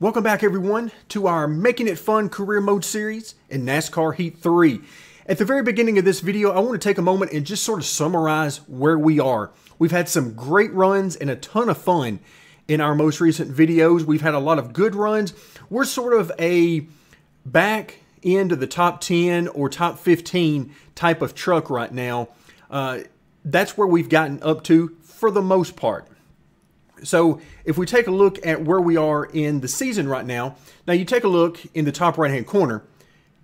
Welcome back everyone to our Making It Fun Career Mode series in NASCAR Heat 3. At the very beginning of this video, I want to take a moment and just sort of summarize where we are. We've had some great runs and a ton of fun in our most recent videos. We've had a lot of good runs. We're sort of a back end of the top 10 or top 15 type of truck right now. That's where we've gotten up to for the most part. So if we take a look at where we are in the season right now, you take a look in the top right hand corner,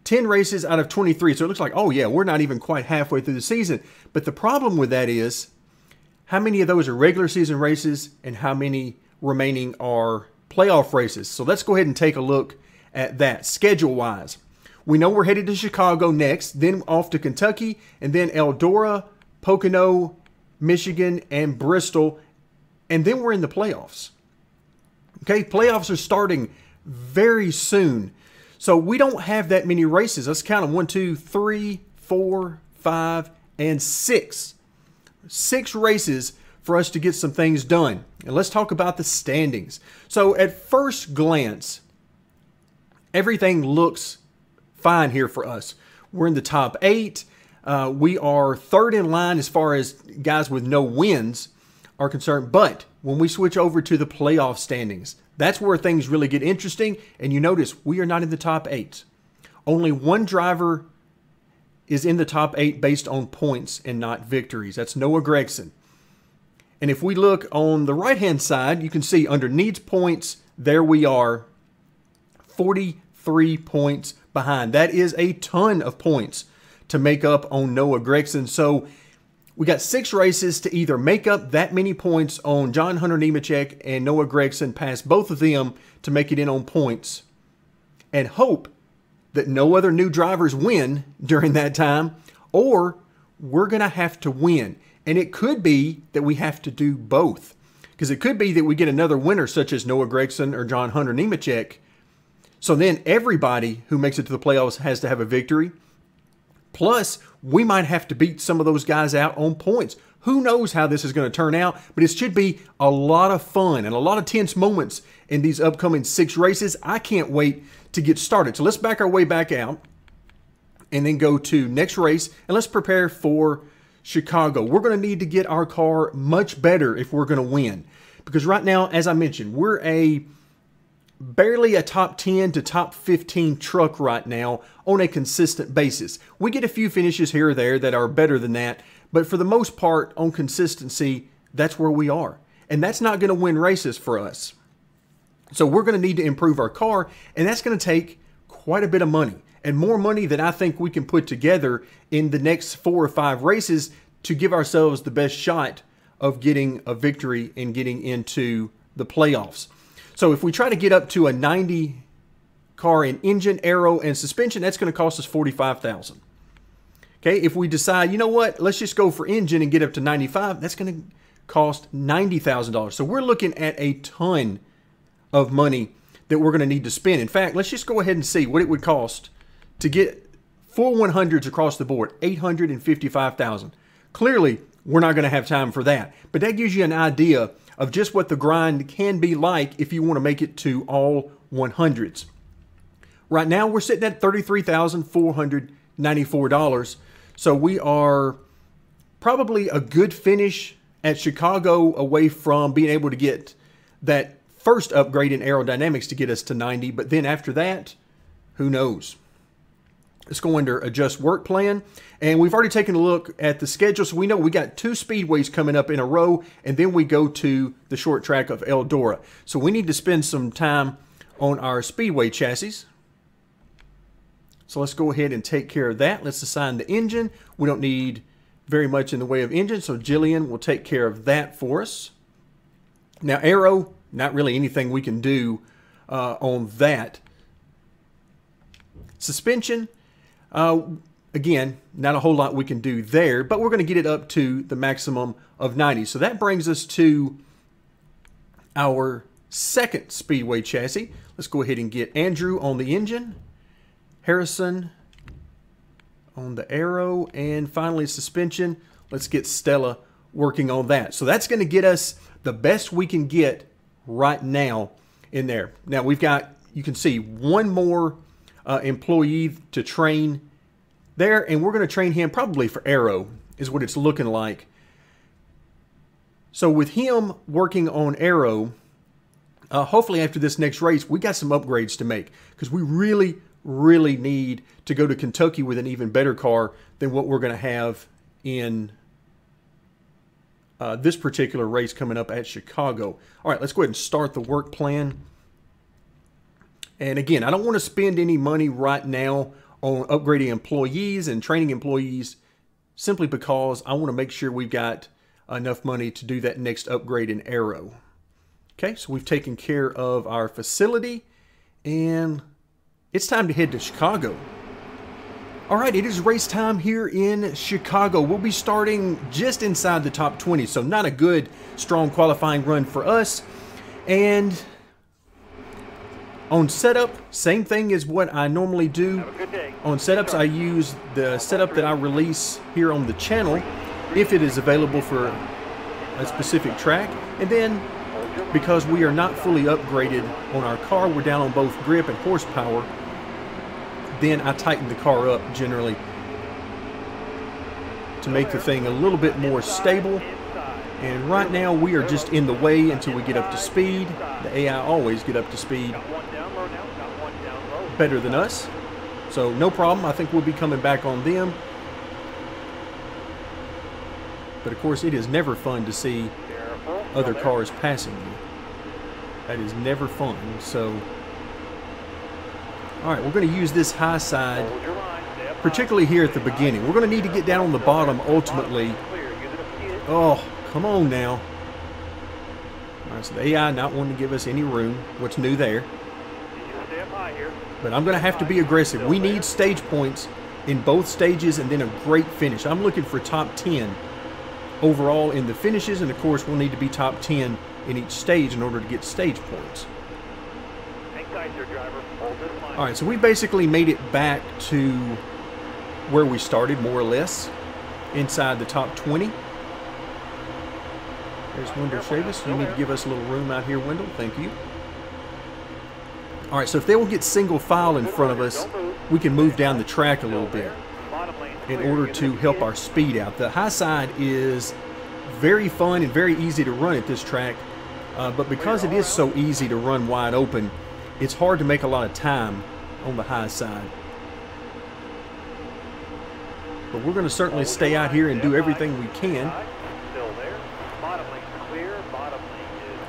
10 races out of 23. So it looks like, oh yeah, we're not even quite halfway through the season. But the problem with that is how many of those are regular season races and how many remaining are playoff races. So let's go ahead and take a look at that schedule wise. We know we're headed to Chicago next, then off to Kentucky, and then Eldora, Pocono, Michigan, and Bristol. And then we're in the playoffs. Okay, playoffs are starting very soon. So we don't have that many races. Let's count them. 1, 2, 3, 4, 5, and 6. 6 races for us to get some things done. And let's talk about the standings. So at first glance, everything looks fine here for us. We're in the top 8. We are third in line as far as guys with no wins are concerned. But when we switch over to the playoff standings, that's where things really get interesting. And you notice we are not in the top 8. Only one driver is in the top 8 based on points and not victories. That's Noah Gragson. And if we look on the right-hand side, you can see under needs points, there we are, 43 points behind. That is a ton of points to make up on Noah Gragson. So we got 6 races to either make up that many points on John Hunter Nemechek and Noah Gragson, pass both of them to make it in on points, and hope that no other new drivers win during that time, or we're going to have to win. And it could be that we have to do both, because it could be that we get another winner such as Noah Gragson or John Hunter Nemechek. So then everybody who makes it to the playoffs has to have a victory. Plus, we might have to beat some of those guys out on points. Who knows how this is going to turn out, but it should be a lot of fun and a lot of tense moments in these upcoming 6 races. I can't wait to get started. So let's back our way back out and then go to next race, and let's prepare for Chicago. We're going to need to get our car much better if we're going to win, because right now, as I mentioned, we're barely a top 10 to top 15 truck right now on a consistent basis. We get a few finishes here or there that are better than that, but for the most part on consistency, that's where we are. And that's not going to win races for us. So we're going to need to improve our car, and that's going to take quite a bit of money, and more money than I think we can put together in the next 4 or 5 races to give ourselves the best shot of getting a victory and getting into the playoffs. So if we try to get up to a 90 car in engine, aero, and suspension, that's going to cost us $45,000. Okay, if we decide, you know what, let's just go for engine and get up to 95, that's going to cost $90,000. So we're looking at a ton of money that we're going to need to spend. In fact, let's just go ahead and see what it would cost to get full 100s across the board, $855,000. Clearly, we're not going to have time for that, but that gives you an idea of just what the grind can be like if you want to make it to all 100s. Right now, we're sitting at $33,494. So we are probably a good finish at Chicago away from being able to get that first upgrade in aerodynamics to get us to 90. But then after that, who knows? Let's go under adjust work plan. And we've already taken a look at the schedule. So we know we got 2 speedways coming up in a row. And then we go to the short track of Eldora. So we need to spend some time on our speedway chassis. So let's go ahead and take care of that. Let's assign the engine. We don't need very much in the way of engine. So Jillian will take care of that for us. Now aero, not really anything we can do on that. Suspension. Again, not a whole lot we can do there, but we're going to get it up to the maximum of 90. So that brings us to our second speedway chassis. Let's go ahead and get Andrew on the engine, Harrison on the aero, and finally suspension. Let's get Stella working on that. So that's going to get us the best we can get right now in there. Now we've got, you can see, one more employee to train there, and we're going to train him probably for aero is what it's looking like. So with him working on aero, hopefully after this next race, we got some upgrades to make, because we really need to go to Kentucky with an even better car than what we're going to have in this particular race coming up at Chicago. All right, let's go ahead and start the work plan. And again, I don't want to spend any money right now on upgrading employees and training employees, simply because I want to make sure we've got enough money to do that next upgrade in aero. Okay, so we've taken care of our facility, and it's time to head to Chicago. All right, it is race time here in Chicago. We'll be starting just inside the top 20, so not a good, strong qualifying run for us. And on setup, same thing as what I normally do. On setups, I use the setup that I release here on the channel, if it is available for a specific track. And then, because we are not fully upgraded on our car, we're down on both grip and horsepower, then I tighten the car up generally to make the thing a little bit more stable. And right now we are just in the way until we get up to speed. The AI always get up to speed better than us, so no problem. I think we'll be coming back on them. But of course, it is never fun to see other cars passing you. That is never fun. So all right, we're going to use this high side, particularly here at the beginning. We're going to need to get down on the bottom ultimately. Oh, come on now. All right, so the AI not wanting to give us any room. What's new there? But I'm going to have to be aggressive. We need stage points in both stages and then a great finish. I'm looking for top 10 overall in the finishes, and of course we'll need to be top 10 in each stage in order to get stage points. All right, so we basically made it back to where we started, more or less, inside the top 20. There's Wendell Chavis. You need to give us a little room out here, Wendell. Thank you. All right, so if they will get single file in front of us, we can move down the track a little bit in order to help our speed out. The high side is very fun and very easy to run at this track, but because it is so easy to run wide open, it's hard to make a lot of time on the high side. But we're going to certainly stay out here and do everything we can.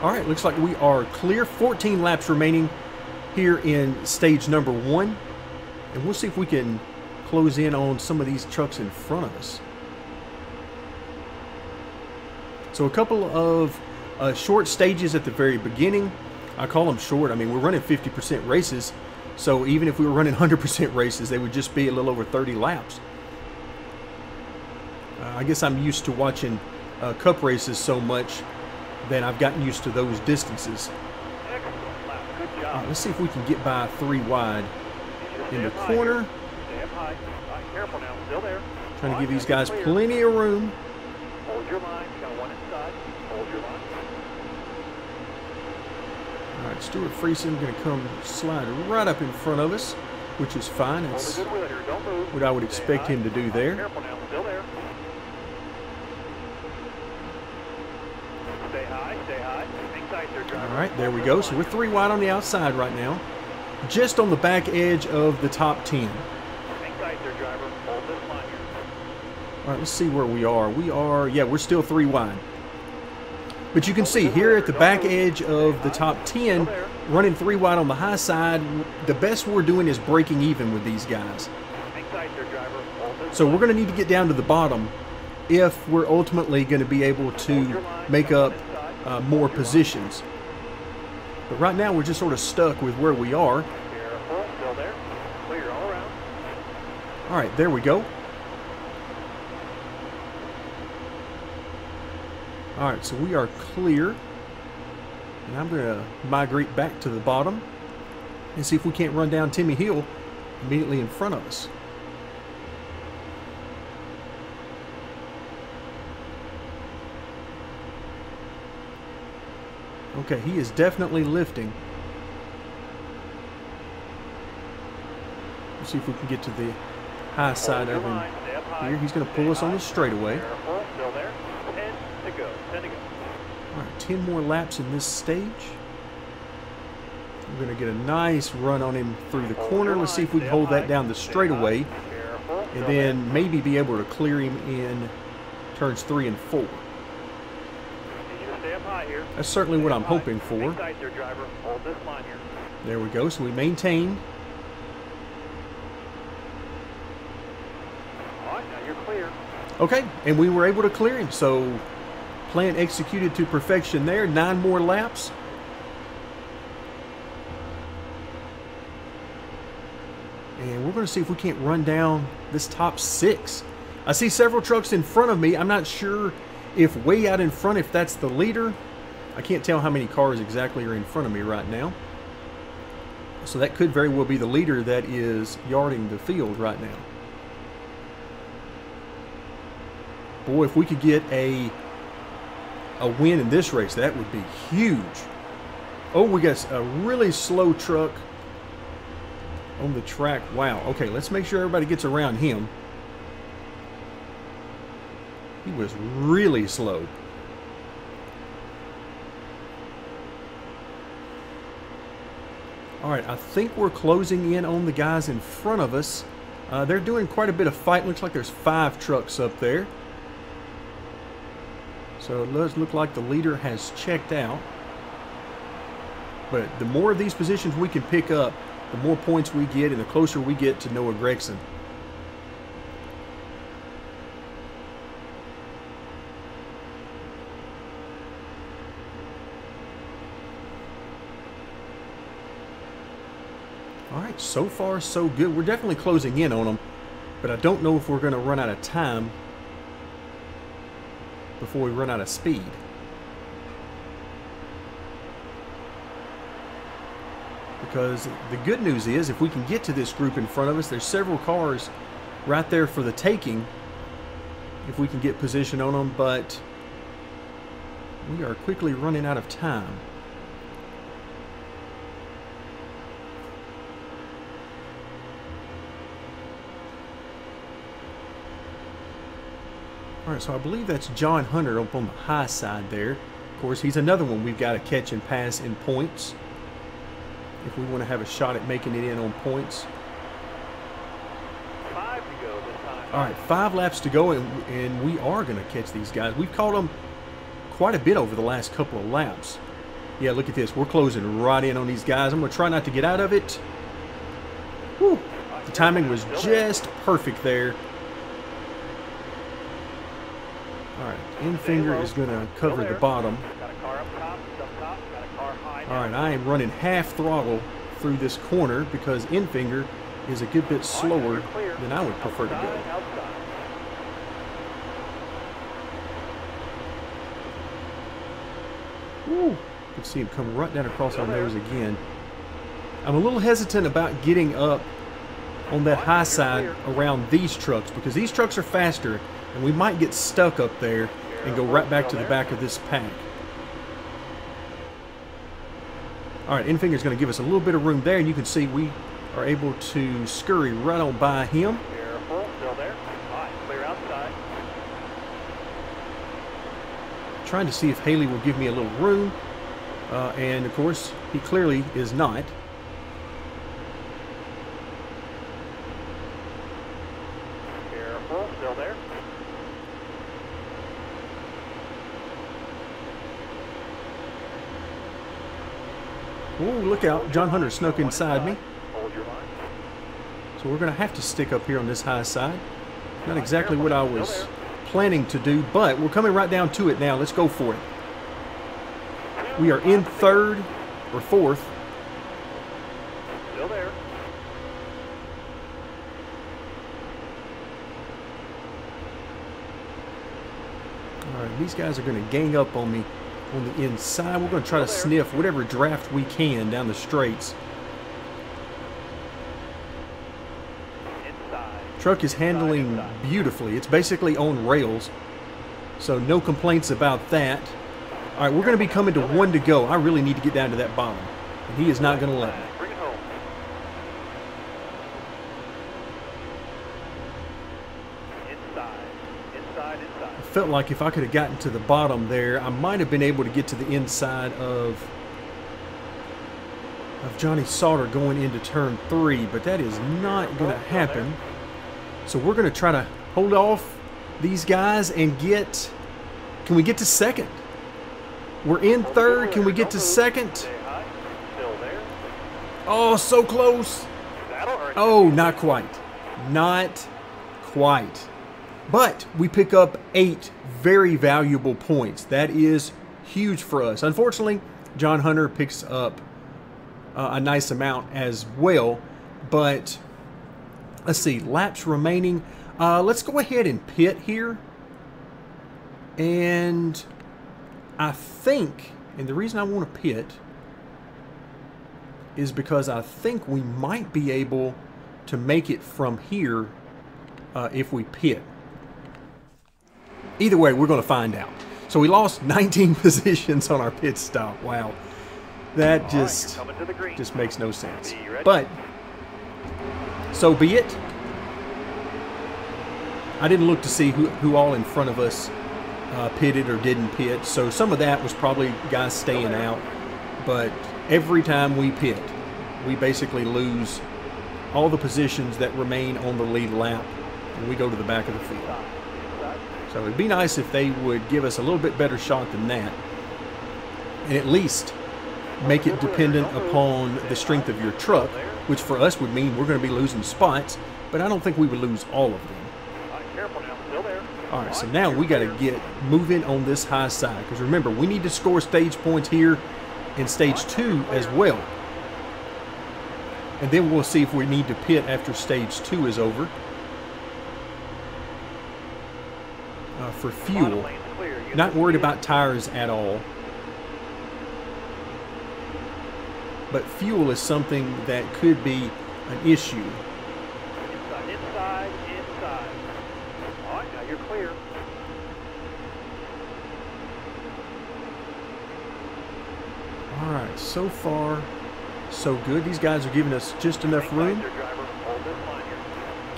All right, looks like we are clear. 14 laps remaining here in stage number 1. And we'll see if we can close in on some of these trucks in front of us. So a couple of short stages at the very beginning. I call them short. I mean, we're running 50% races, so even if we were running 100% races, they would just be a little over 30 laps. I guess I'm used to watching cup races so much that I've gotten used to those distances. Let's see if we can get by 3 wide in the corner. Trying to give these guys plenty of room. Hold your line. Got one inside. Hold your line. All right, Stuart Friesen going to come slide right up in front of us, which is fine. That's what I would expect him to do there. All right, there we go. So we're 3 wide on the outside right now, just on the back edge of the top 10. All right, let's see where we are. Yeah, we're still 3 wide. But you can see here at the back edge of the top 10, running 3 wide on the high side, the best we're doing is breaking even with these guys. So we're going to need to get down to the bottom if we're ultimately going to be able to make up more positions. But right now we're just sort of stuck with where we are. All right, there we go. All right, so we are clear. And I'm going to migrate back to the bottom and see if we can't run down Timmy Hill immediately in front of us. Okay, he is definitely lifting. Let's see if we can get to the high side of him here. He's going to pull us on the straightaway. Still there. 10 to go. 10 to go. All right, 10 more laps in this stage. We're going to get a nice run on him through the corner. Let's see if we can hold that down the straightaway, and then maybe be able to clear him in turns 3 and 4. That's certainly what I'm hoping for. There we go. So we maintained. Okay, and we were able to clear him. So plan executed to perfection there. 9 more laps. And we're going to see if we can't run down this top 6. I see several trucks in front of me. I'm not sure if way out in front, if that's the leader. I can't tell how many cars exactly are in front of me right now. So that could very well be the leader that is yarding the field right now. Boy, if we could get a win in this race, that would be huge. Oh, we got a really slow truck on the track. Wow. Okay, let's make sure everybody gets around him. He was really slow. All right, I think we're closing in on the guys in front of us. They're doing quite a bit of fight. Looks like there's 5 trucks up there. So it does look like the leader has checked out. But the more of these positions we can pick up, the more points we get and the closer we get to Noah Gragson. All right, so far so good. We're definitely closing in on them, but I don't know if we're going to run out of time before we run out of speed. Because the good news is, if we can get to this group in front of us, there's several cars right there for the taking if we can get position on them, but we are quickly running out of time. All right, so I believe that's John Hunter up on the high side there. Of course, he's another one we've got to catch and pass in points if we want to have a shot at making it in on points. 5 to go this time. All right, 5 laps to go, and we are going to catch these guys. We've caught them quite a bit over the last couple of laps. Yeah, look at this. We're closing right in on these guys. I'm going to try not to get out of it. Whew. The timing was just perfect there. All right, Infinger is going to cover the bottom. All right, I am running half throttle through this corner because Infinger is a good bit slower than I would prefer to go. Woo! You can see him come right down across our nose again. I'm a little hesitant about getting up on that high side around these trucks because these trucks are faster and we might get stuck up there and go right back to the back of this pack. All right, Infinger's going to give us a little bit of room there, and you can see we are able to scurry right on by him. Careful, still there. All right, clear outside. Trying to see if Haley will give me a little room, and of course, he clearly is not. Careful, still there. Oh, look out. John Hunter snuck inside me. Hold your line. So we're going to have to stick up here on this high side. Not exactly what I was planning to do, but we're coming right down to it now. Let's go for it. We are in 3rd or 4th. Still there. All right, these guys are going to gang up on me on the inside. We're going to try to sniff whatever draft we can down the straights. Inside. Truck is handling beautifully. It's basically on rails, so no complaints about that. All right, we're going to be coming to 1 to go. I really need to get down to that bottom, and he is not going to let me. Bring it home. felt like if I could have gotten to the bottom there, I might have been able to get to the inside of Johnny Sauter going into turn 3, but that is not going to happen. So we're going to try to hold off these guys and get... Can we get to second? We're in third. Can we get to second? Oh, so close. Oh, not quite. Not quite. But we pick up 8 very valuable points. That is huge for us. Unfortunately, John Hunter picks up a nice amount as well. But let's see, laps remaining. Let's go ahead and pit here. And I think, and the reason I want to pit is because I think we might be able to make it from here if we pit. Either way, we're going to find out. So we lost 19 positions on our pit stop. Wow. That just makes no sense. But, so be it. I didn't look to see who all in front of us pitted or didn't pit. So some of that was probably guys staying out. But every time we pit, we basically lose all the positions that remain on the lead lap and we go to the back of the field. So it'd be nice if they would give us a little bit better shot than that, and at least make it dependent upon the strength of your truck, which for us would mean we're going to be losing spots, but I don't think we would lose all of them. All right, so now we got to get moving on this high side, because remember, we need to score stage points here in stage 2 as well. And then we'll see if we need to pit after stage 2 is over. For fuel. Not worried about tires at all. But fuel is something that could be an issue. Inside. All right, now you're clear. All right, so far, so good. These guys are giving us just enough room.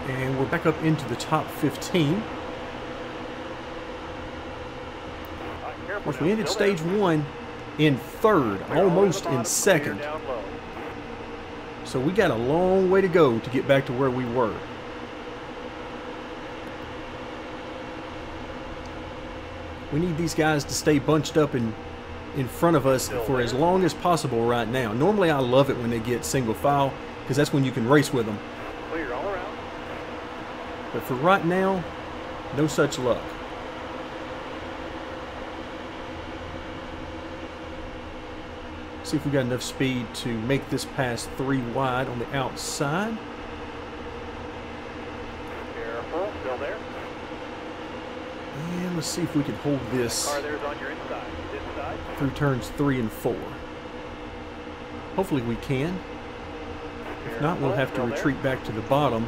And we're back up into the top 15. Of course, we ended stage 1 in 3rd, almost in 2nd. So we got a long way to go to get back to where we were. We need these guys to stay bunched up in front of us for as long as possible right now. Normally I love it when they get single file, because that's when you can race with them. Clear all around. But for right now, no such luck. See if we got enough speed to make this pass 3 wide on the outside. Careful, still there. And let's see if we can hold this Car there's on your inside. through turns 3 and 4. Hopefully we can. If not, we'll have to retreat back to the bottom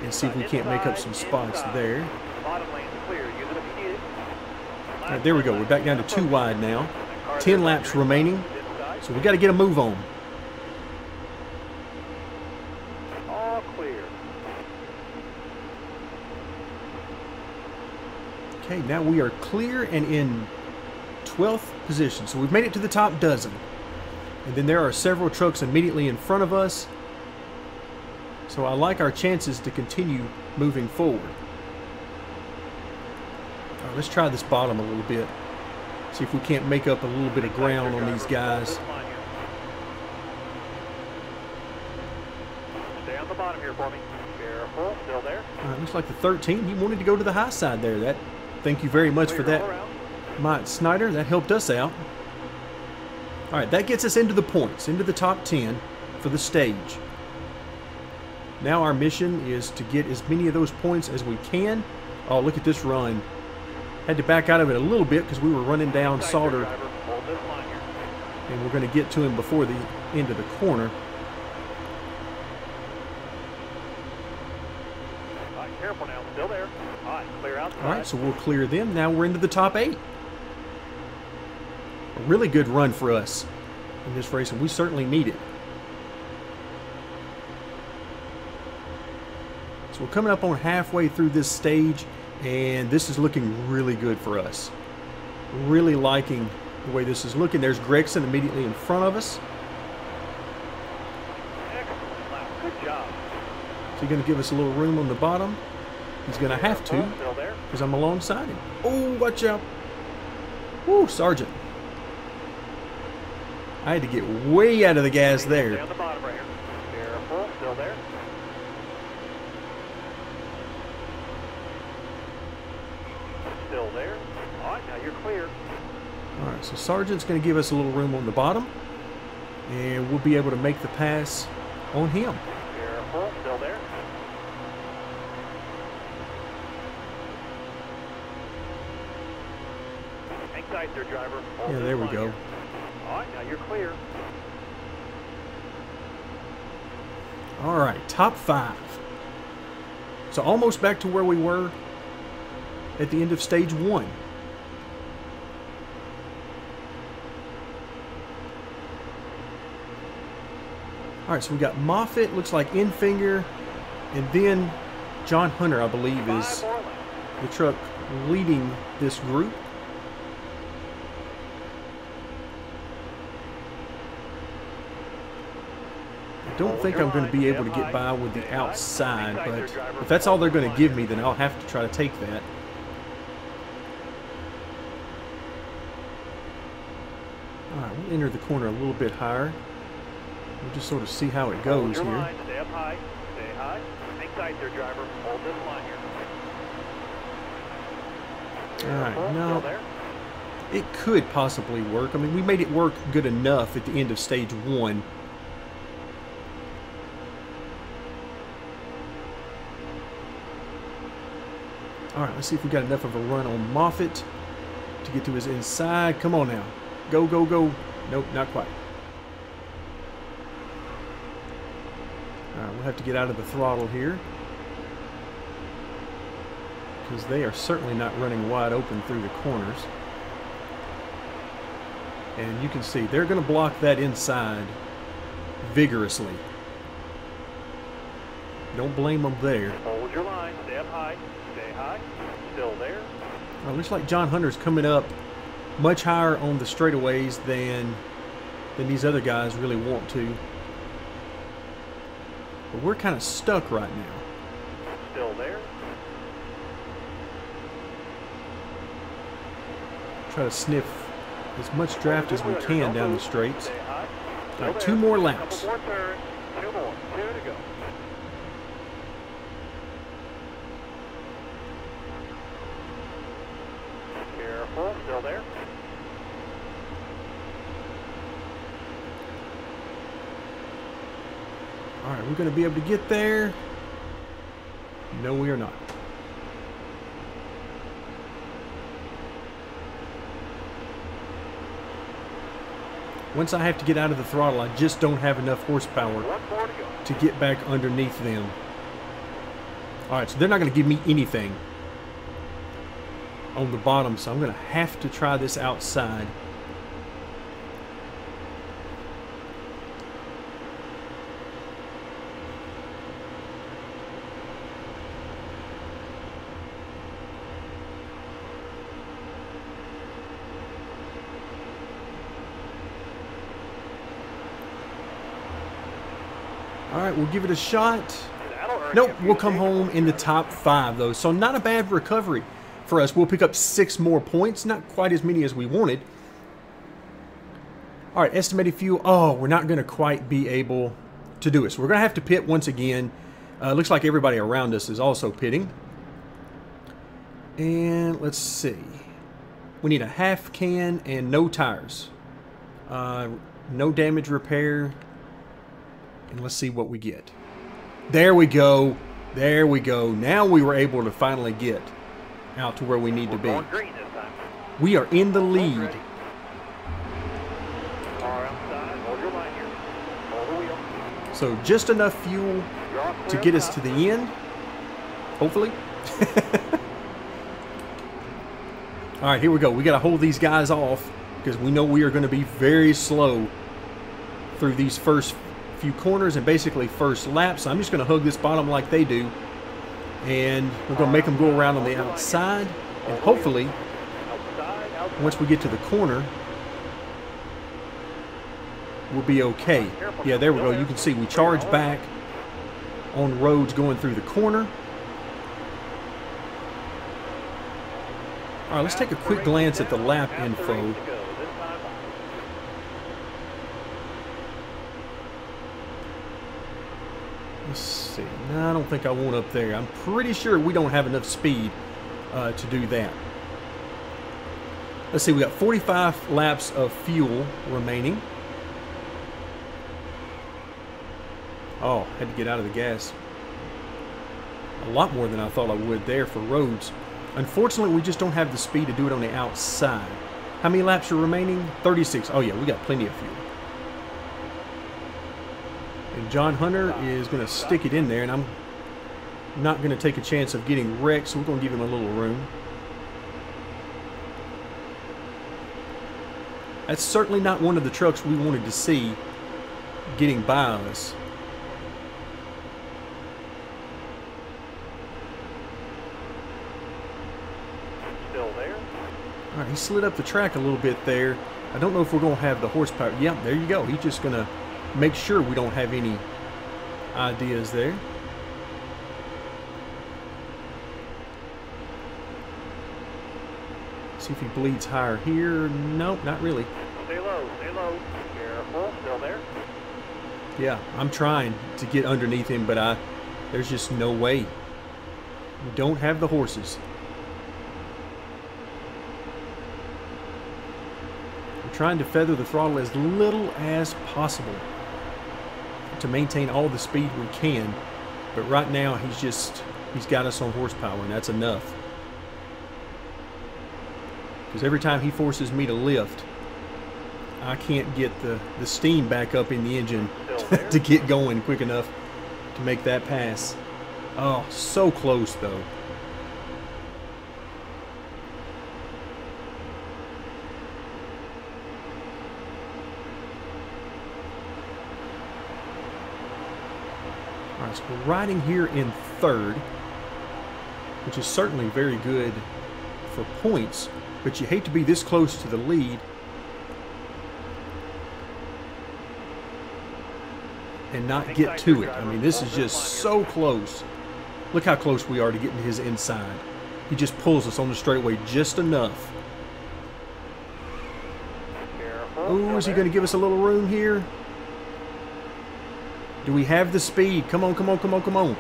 and see if we can't make up some spots there. Bottom lane's clear. Use it if you need it. All right, there we go. We're back down to 2 wide now. 10 laps remaining. So we got to get a move on. All clear. Okay, now we are clear and in 12th position. So we've made it to the top dozen. And then there are several trucks immediately in front of us. So I like our chances to continue moving forward. All right, let's try this bottom a little bit. See if we can't make up a little bit of ground on these guys. Stay on the bottom here for me. Careful, still there. All right, looks like the 13. He wanted to go to the high side there. Thank you very much for that, Mike Snyder. That helped us out. All right, that gets us into the points, into the top 10 for the stage. Now our mission is to get as many of those points as we can. Oh, look at this run. Had to back out of it a little bit because we were running down Sauter. And we're going to get to him before the end of the corner. Careful now, still there. All right, clear outside. All right, so we'll clear them. Now we're into the top 8. A really good run for us in this race, and we certainly need it. So we're coming up on halfway through this stage, And this is looking really good for us. Really liking the way this is looking. There's Gregson immediately in front of us. Excellent lap. Good job. So he's going to give us a little room on the bottom. He's going to have to, Still there. because I'm alongside him. Oh, watch out. Woo, Sergeant. I had to get way out of the gas Stay there. on the bottom right here. Careful. Still there. Still there. All right, now you're clear. All right, so Sergeant's going to give us a little room on the bottom, and we'll be able to make the pass on him. Careful. Still there. Hang tight there, driver. Hold Yeah, this there we line go. here. All right, now you're clear. All right, top 5. So almost back to where we were at the end of stage 1. All right, so we got Moffitt, looks like Infinger, and then John Hunter, I believe, 5 is more laps. the truck leading this group. I don't think I'm going to be able to get by with the outside, but if that's all they're going to give me, then I'll have to try to take that. All right, we'll enter the corner a little bit higher. We'll just sort of see how it Hold goes your here. line. Stay up high. Stay high. Hang tight there, driver. Hold this line here. All right, Careful. now Still there. it could possibly work. I mean, we made it work good enough at the end of stage 1. All right, let's see if we got enough of a run on Moffitt to get to his inside. Come on now. Go, go, go. Nope, not quite. All right, we'll have to get out of the throttle here, because they are certainly not running wide open through the corners. And you can see they're going to block that inside vigorously. Don't blame them there. Hold your line. Stay up high. Stay high. Still there. Looks like John Hunter's coming up much higher on the straightaways than these other guys really want to. But we're kind of stuck right now. Still there. Try to sniff as much draft as we can down the straights. Stay high. All Still right, there. 2 more laps. Couple more turns. 2 more. 2 to go. Careful. Still there. All right, we're going to be able to get there. No, we are not. Once I have to get out of the throttle, I just don't have enough horsepower 1 more to go. to get back underneath them. All right, so they're not going to give me anything on the bottom, so I'm going to have to try this outside. All right, we'll give it a shot. That'll earn Nope, you a few we'll come days. home in the top 5, though. So not a bad recovery for us. We'll pick up 6 more points. Not quite as many as we wanted. All right, estimated fuel. Oh, we're not going to quite be able to do it. So we're going to have to pit once again. Looks like everybody around us is also pitting. And let's see. We need a half can and no tires. No damage repair. And let's see what we get. There we go. There we go. Now we were able to finally get out to where we need to We're be. going green this time. We are in the lead. Ready. Car outside. Hold your line here. Hold the wheel. So just enough fuel You're all to clear get up us top. to the end. Hopefully. All right, here we go. We got to hold these guys off because we know we are going to be very slow through these first few corners and basically first lap. So I'm just going to hug this bottom like they do. And we're going to make them go around on the outside. And hopefully, once we get to the corner, we'll be okay. Yeah, there we go. You can see we charge back on roads going through the corner. All right, let's take a quick glance at the lap info. Let's see. No, I don't think I want up there. I'm pretty sure we don't have enough speed to do that. Let's see. We got 45 laps of fuel remaining. Oh, had to get out of the gas. A lot more than I thought I would there for roads. Unfortunately, we just don't have the speed to do it on the outside. How many laps are remaining? 36. Oh, yeah, we got plenty of fuel. And John Hunter is going to stick it in there, and I'm not going to take a chance of getting wrecked, so we're going to give him a little room. That's certainly not one of the trucks we wanted to see getting by us. Still there. All right, he slid up the track a little bit there. I don't know if we're going to have the horsepower. Yeah, there you go. He's just going to make sure we don't have any ideas there. See if he bleeds higher here. Nope, not really. Stay low, stay low. Careful, still there. Yeah, I'm trying to get underneath him, but there's just no way. We don't have the horses. We're trying to feather the throttle as little as possible to maintain all the speed we can, but right now he's got us on horsepower, and that's enough. Because every time he forces me to lift, I can't get the steam back up in the engine to get going quick enough to make that pass. Oh, so close though. Alright, so we're riding here in third, which is certainly very good for points, but you hate to be this close to the lead and not get to it. I mean, this is just so close. Look how close we are to getting his inside. He just pulls us on the straightaway just enough. Oh, is he going to give us a little room here? Do we have the speed? Come on, come on, come on, come on.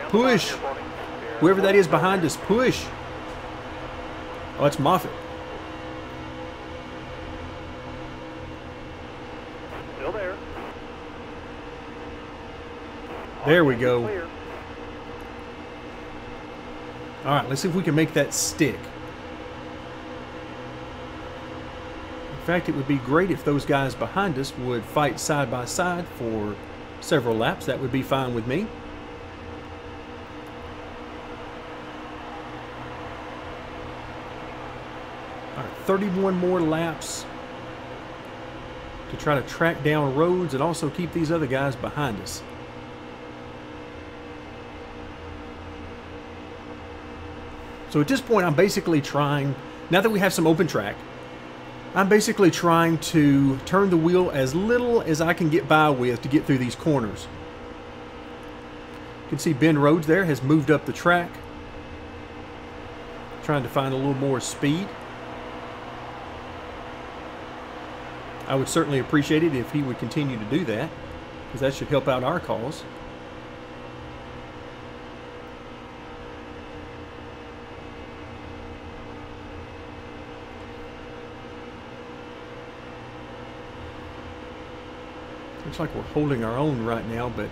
Push. Whoever that is behind us, push. Oh, it's Moffitt. Still there. There we go. All right, let's see if we can make that stick. In fact, it would be great if those guys behind us would fight side by side for several laps. That would be fine with me. All right, 31 more laps to try to track down roads and also keep these other guys behind us. So at this point, I'm basically trying, now that we have some open track, I'm basically trying to turn the wheel as little as I can get by with to get through these corners. You can see Ben Rhodes there has moved up the track, trying to find a little more speed. I would certainly appreciate it if he would continue to do that, because that should help out our cause. Looks like we're holding our own right now, but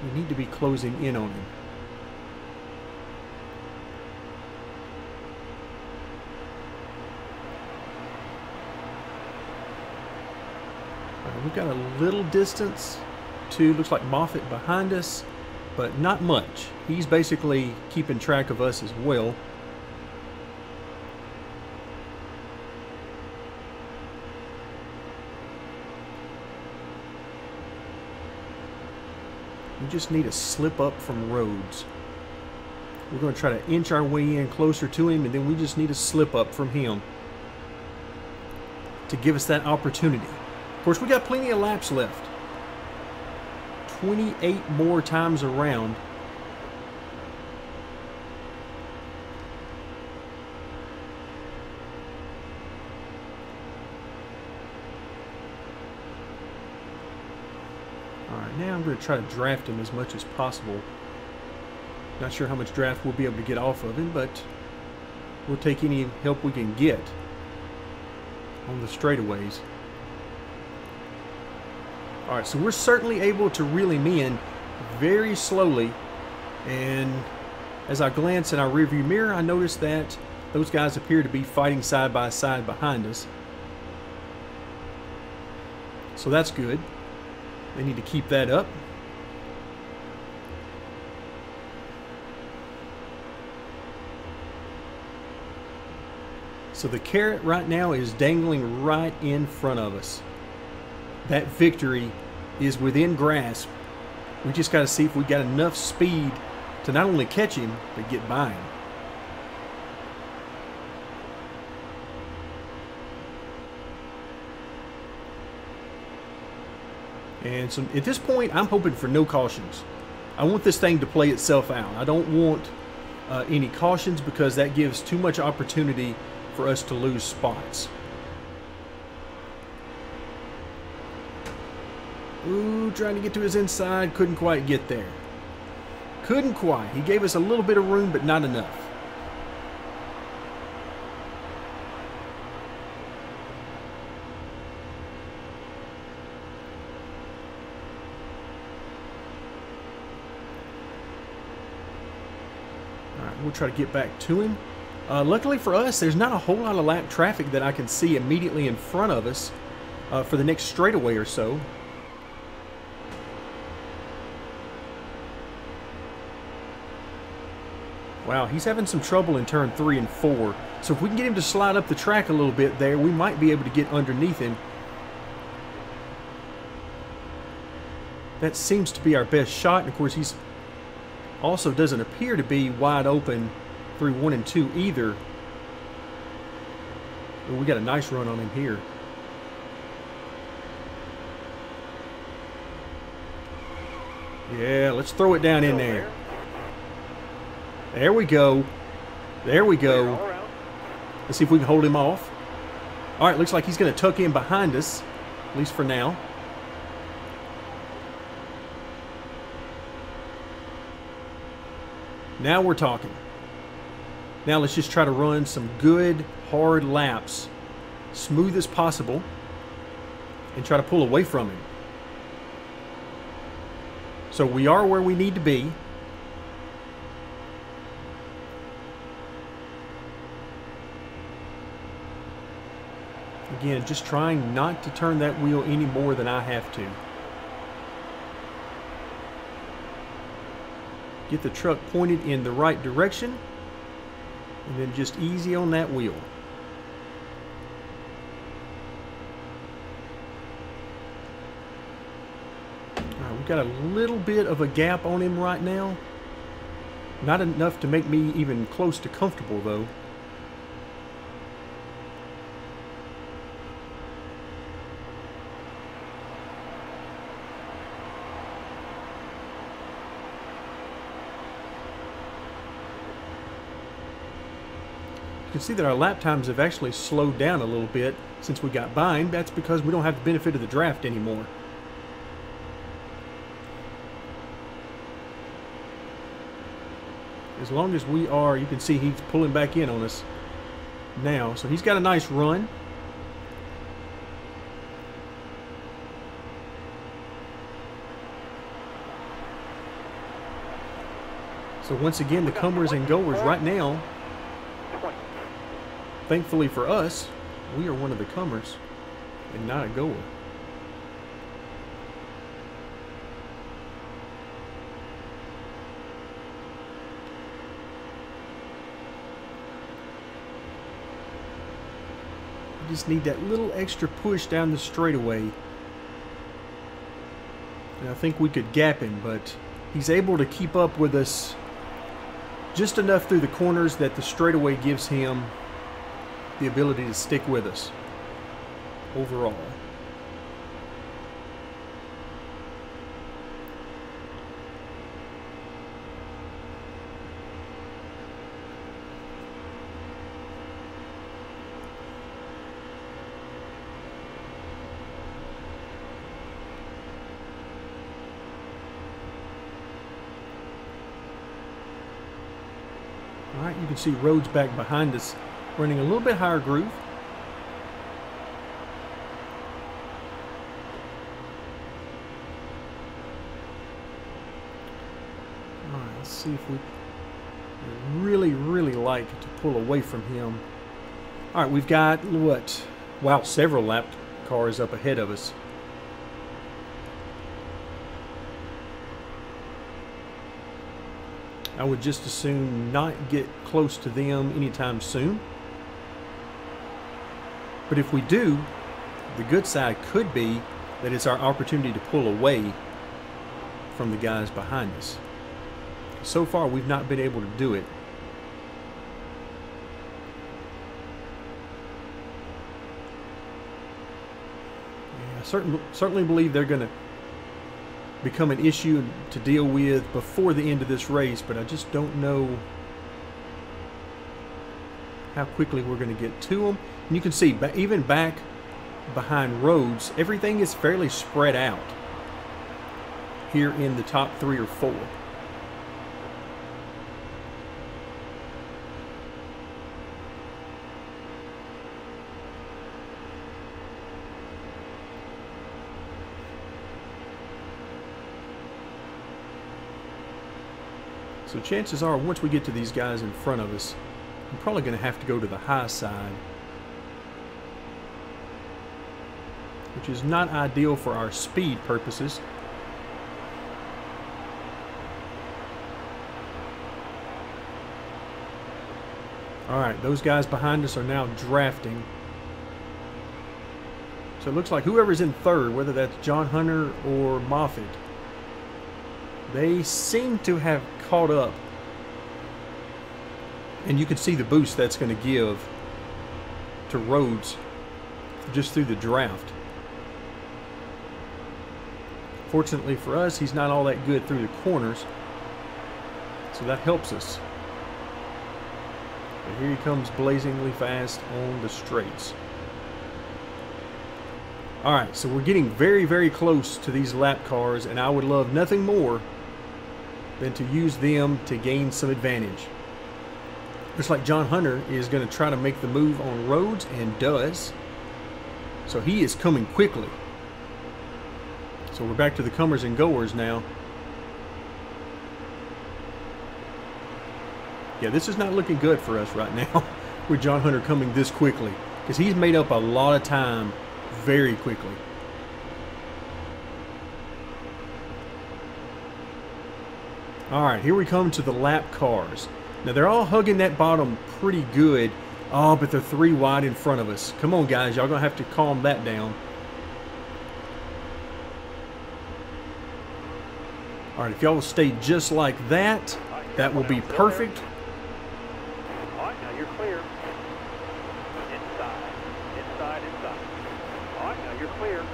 we need to be closing in on him. We've got a little distance to, looks like Moffitt behind us, but not much. He's basically keeping track of us as well. We just need a slip up from Rhodes. We're going to try to inch our way in closer to him, and then we just need a slip up from him to give us that opportunity. Of course, we got plenty of laps left. 28 more times around. Alright, now I'm going to try to draft him as much as possible. Not sure how much draft we'll be able to get off of him, but we'll take any help we can get on the straightaways. Alright, so we're certainly able to reel him in very slowly, and as I glance in our rearview mirror, I notice that those guys appear to be fighting side by side behind us. So that's good. They need to keep that up. So the carrot right now is dangling right in front of us. That victory is within grasp. We just got to see if we got enough speed to not only catch him, but get by him. And so at this point, I'm hoping for no cautions. I want this thing to play itself out. I don't want any cautions, because that gives too much opportunity for us to lose spots. Ooh, trying to get to his inside. Couldn't quite get there. Couldn't quite. He gave us a little bit of room, but not enough. Alright, we'll try to get back to him. Luckily for us, there's not a whole lot of lap traffic that I can see immediately in front of us for the next straightaway or so. Wow, he's having some trouble in turn 3 and 4. So if we can get him to slide up the track a little bit there, we might be able to get underneath him. That seems to be our best shot. And of course, he's also doesn't appear to be wide open through 1 and 2 either. But we got a nice run on him here. Yeah, let's throw it down in there. There we go. There we go. Let's see if we can hold him off. All right, looks like he's going to tuck in behind us, at least for now. Now we're talking. Now let's just try to run some good, hard laps, smooth as possible, and try to pull away from him. So we are where we need to be. Again, just trying not to turn that wheel any more than I have to. Get the truck pointed in the right direction, and then just easy on that wheel. Alright, we've got a little bit of a gap on him right now. Not enough to make me even close to comfortable, though. You can see that our lap times have actually slowed down a little bit since we got by him. That's because we don't have the benefit of the draft anymore. As long as we are, you can see he's pulling back in on us now. So he's got a nice run. So once again, the comers and goers right now, thankfully for us, we are one of the comers and not a goer. We just need that little extra push down the straightaway. And I think we could gap him, but he's able to keep up with us just enough through the corners that the straightaway gives him the ability to stick with us overall. All right, you can see Rhodes back behind us running a little bit higher groove. All right, let's see if we really like to pull away from him. All right, we've got what? Wow, several lap cars up ahead of us. I would just as soon not get close to them anytime soon. But if we do, the good side could be that it's our opportunity to pull away from the guys behind us. So far, we've not been able to do it. Yeah, I certainly believe they're going to become an issue to deal with before the end of this race, but I just don't know how quickly we're going to get to them. And you can see, even back behind Rhodes, everything is fairly spread out here in the top 3 or 4. So chances are, once we get to these guys in front of us, I'm probably going to have to go to the high side, which is not ideal for our speed purposes. Alright, those guys behind us are now drafting. So it looks like whoever's in third, whether that's John Hunter or Moffitt, they seem to have caught up. And you can see the boost that's going to give to Rhodes just through the draft. Fortunately for us, he's not all that good through the corners, so that helps us. But here he comes blazingly fast on the straights. Alright, so we're getting very close to these lap cars, and I would love nothing more than to use them to gain some advantage. Looks like John Hunter is going to try to make the move on Rhodes, and does. So he is coming quickly. So we're back to the comers and goers now. Yeah, this is not looking good for us right now with John Hunter coming this quickly, because he's made up a lot of time very quickly. Alright, here we come to the lap cars. Now they're all hugging that bottom pretty good. Oh, but they're 3 wide in front of us. Come on guys, y'all gonna have to calm that down. Alright, if y'all will stay just like that, that will be perfect. Alright, now you're clear. Inside. Alright, now you're clear.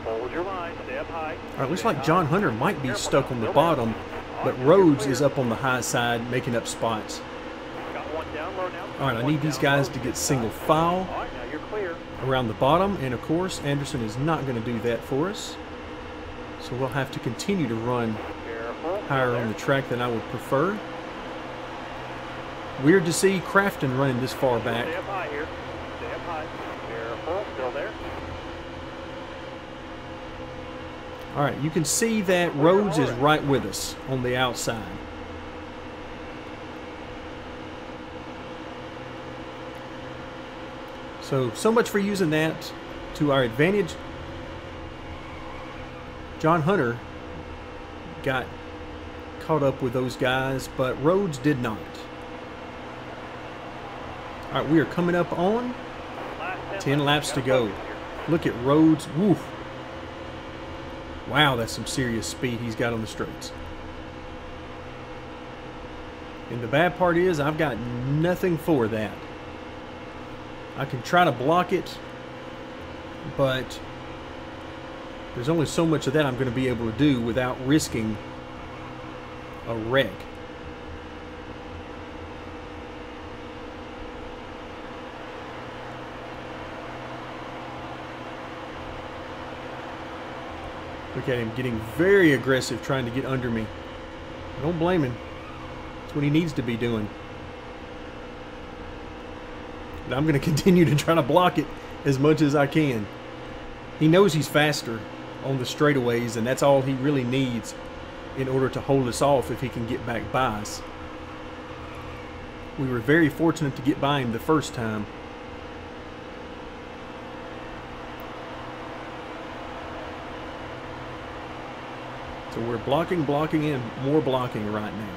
Hold your line, stay up high. Alright, looks like John Hunter might be stuck on the bottom, but Rhodes is up on the high side making up spots. Got one down low now. Alright, I need these guys to get single file Alright, now you're clear. around the bottom, and of course Anderson is not going to do that for us. So we'll have to continue to run Careful. higher on the track than I would prefer. Weird to see Crafton running this far back. Stay up high here. Stay up high. Careful. Still there. Alright, you can see that Rhodes is right with us on the outside. So much for using that to our advantage. John Hunter got caught up with those guys, but Rhodes did not. Alright, we are coming up on 10 laps to go. Look at Rhodes. Woof. Wow, that's some serious speed he's got on the straights. And the bad part is I've got nothing for that. I can try to block it, but there's only so much of that I'm going to be able to do without risking a wreck. Look at him getting very aggressive trying to get under me. I don't blame him. That's what he needs to be doing. But I'm going to continue to try to block it as much as I can. He knows he's faster on the straightaways, and that's all he really needs in order to hold us off if he can get back by us. We were very fortunate to get by him the first time. So we're blocking, and more blocking right now.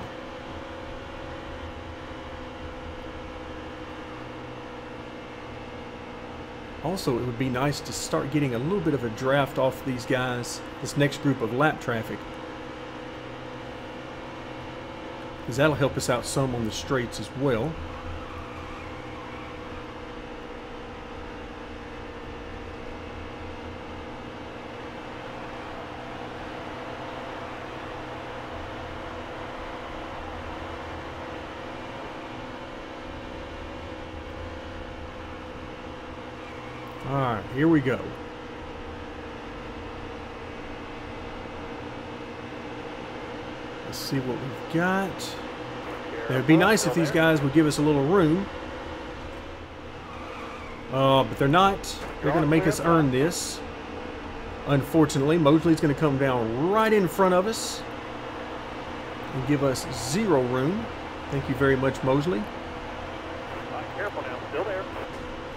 Also, it would be nice to start getting a little bit of a draft off these guys, this next group of lap traffic. Because that'll help us out some on the straights as well. Alright, here we go. Let's see what we've got. It would be nice if these guys would give us a little room. But they're not. They're going to make us earn this. Unfortunately, Mosley's going to come down right in front of us and give us zero room. Thank you very much, Mosley. Careful now, still there.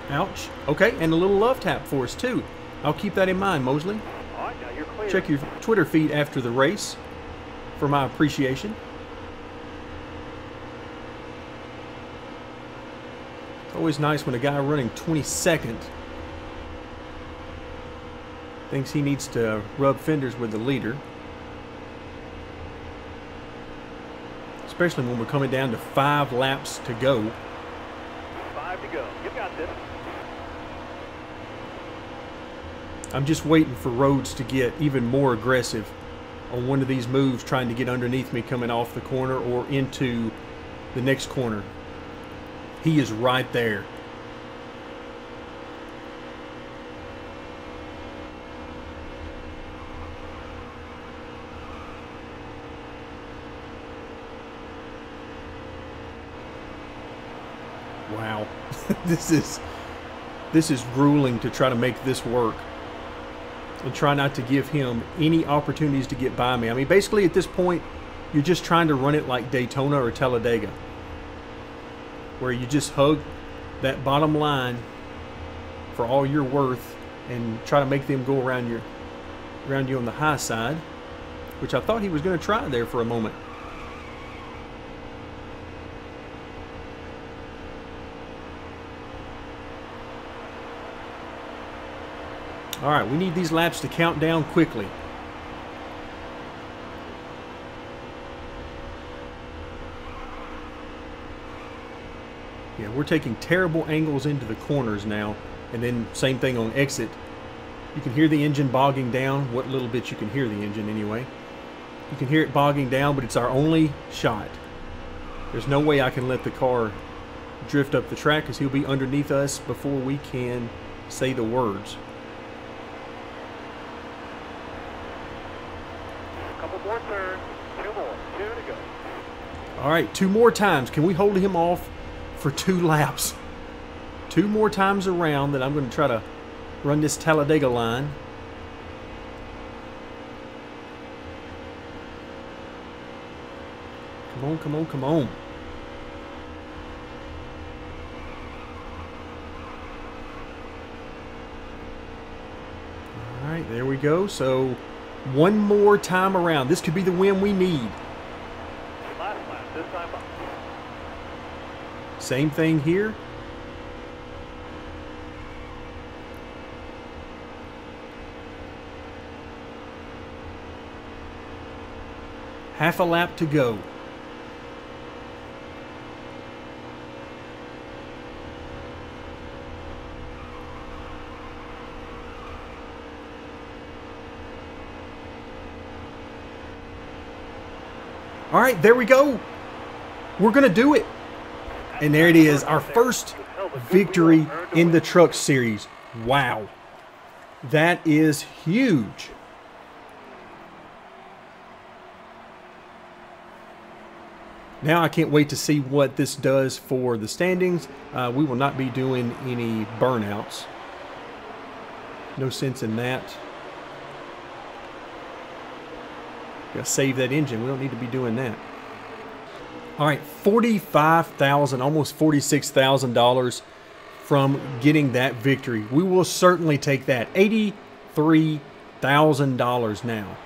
Ouch. Okay, and a little love tap for us, too. I'll keep that in mind, Mosley. All right, now you're clear. Check your Twitter feed after the race for my appreciation. It's always nice when a guy running 22nd thinks he needs to rub fenders with the leader. Especially when we're coming down to 5 laps to go. 5 to go. You got this. I'm just waiting for Rhodes to get even more aggressive on one of these moves, trying to get underneath me coming off the corner or into the next corner. He is right there. Wow. This is grueling to try to make this work. And try not to give him any opportunities to get by me. I mean, basically at this point, you're just trying to run it like Daytona or Talladega, where you just hug that bottom line for all you're worth and try to make them go around you on the high side, which I thought he was going to try there for a moment. All right, we need these laps to count down quickly. Yeah, we're taking terrible angles into the corners now, and then same thing on exit. You can hear the engine bogging down, what little bit you can hear the engine anyway. You can hear it bogging down, but it's our only shot. There's no way I can let the car drift up the track because he'll be underneath us before we can say the words. More turns, 2 more, 2 to go. All right, 2 more times. Can we hold him off for 2 laps? 2 more times around that I'm going to try to run this Talladega line. Come on, come on, come on. All right, there we go. So 1 more time around. This could be the win we need. Last lap, this time up. Same thing here. Half a lap to go. All right, there we go. We're going to do it. And there it is, our first victory in the Truck Series. Wow. That is huge. Now I can't wait to see what this does for the standings. We will not be doing any burnouts. No sense in that. Gotta save that engine. We don't need to be doing that. All right, $45,000, almost $46,000 from getting that victory. We will certainly take that. $83,000 now.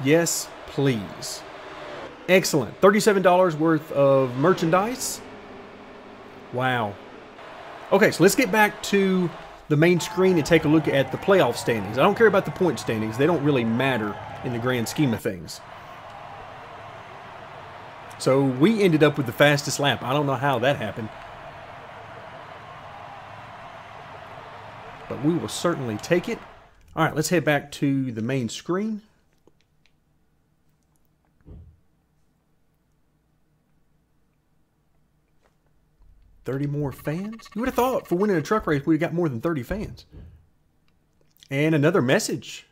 Yes, please. Excellent. $37 worth of merchandise. Wow. Okay, so let's get back to the main screen and take a look at the playoff standings. I don't care about the point standings. They don't really matter in the grand scheme of things. So we ended up with the fastest lap. I don't know how that happened. But we will certainly take it. All right, let's head back to the main screen. $30 more fans? You would have thought for winning a truck race, we'd have got more than 30 fans. And another message.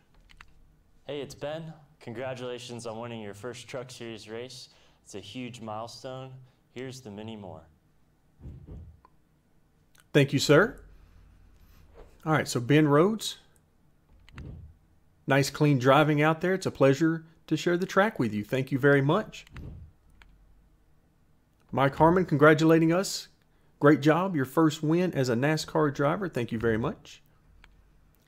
Hey, it's Ben. Congratulations on winning your first Truck Series race. It's a huge milestone. Here's the many more. Thank you, sir. All right, so Ben Rhodes. Nice, clean driving out there. It's a pleasure to share the track with you. Thank you very much. Mike Harmon congratulating us. Great job. Your first win as a NASCAR driver. Thank you very much.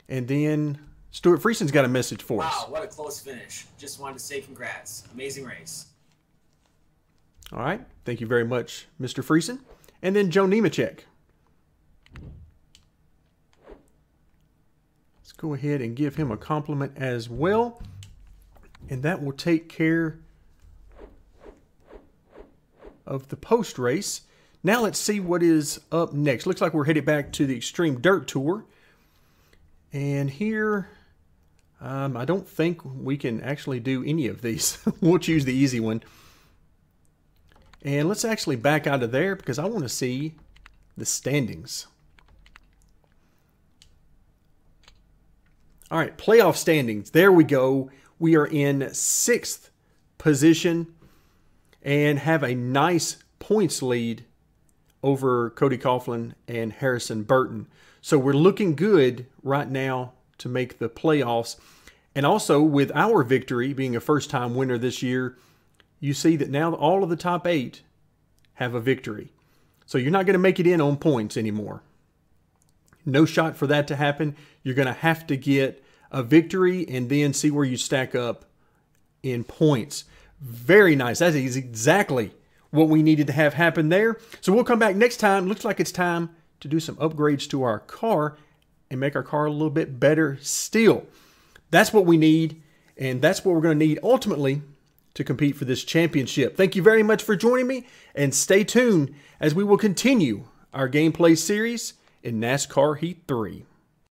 And then Stuart Frieson's got a message for us. Wow, what a close finish. Just wanted to say congrats. Amazing race. All right. Thank you very much, Mr. Friesen. And then Joe Nemechek. Let's go ahead and give him a compliment as well. And that will take care of the post race. Now let's see what is up next. Looks like we're headed back to the Extreme Dirt Tour. And here, I don't think we can actually do any of these. We'll choose the easy one. And let's actually back out of there because I want to see the standings. All right, playoff standings. There we go. We are in 6th position and have a nice points lead over Cody Coughlin and Harrison Burton. So we're looking good right now to make the playoffs. And also with our victory being a first-time winner this year, you see that now all of the top 8 have a victory. So you're not going to make it in on points anymore. No shot for that to happen. You're going to have to get a victory and then see where you stack up in points. Very nice. That is exactly what we needed to have happen there. So we'll come back next time. Looks like it's time to do some upgrades to our car and make our car a little bit better still. That's what we need, and that's what we're going to need ultimately to compete for this championship. Thank you very much for joining me, and stay tuned as we will continue our gameplay series in NASCAR Heat 3.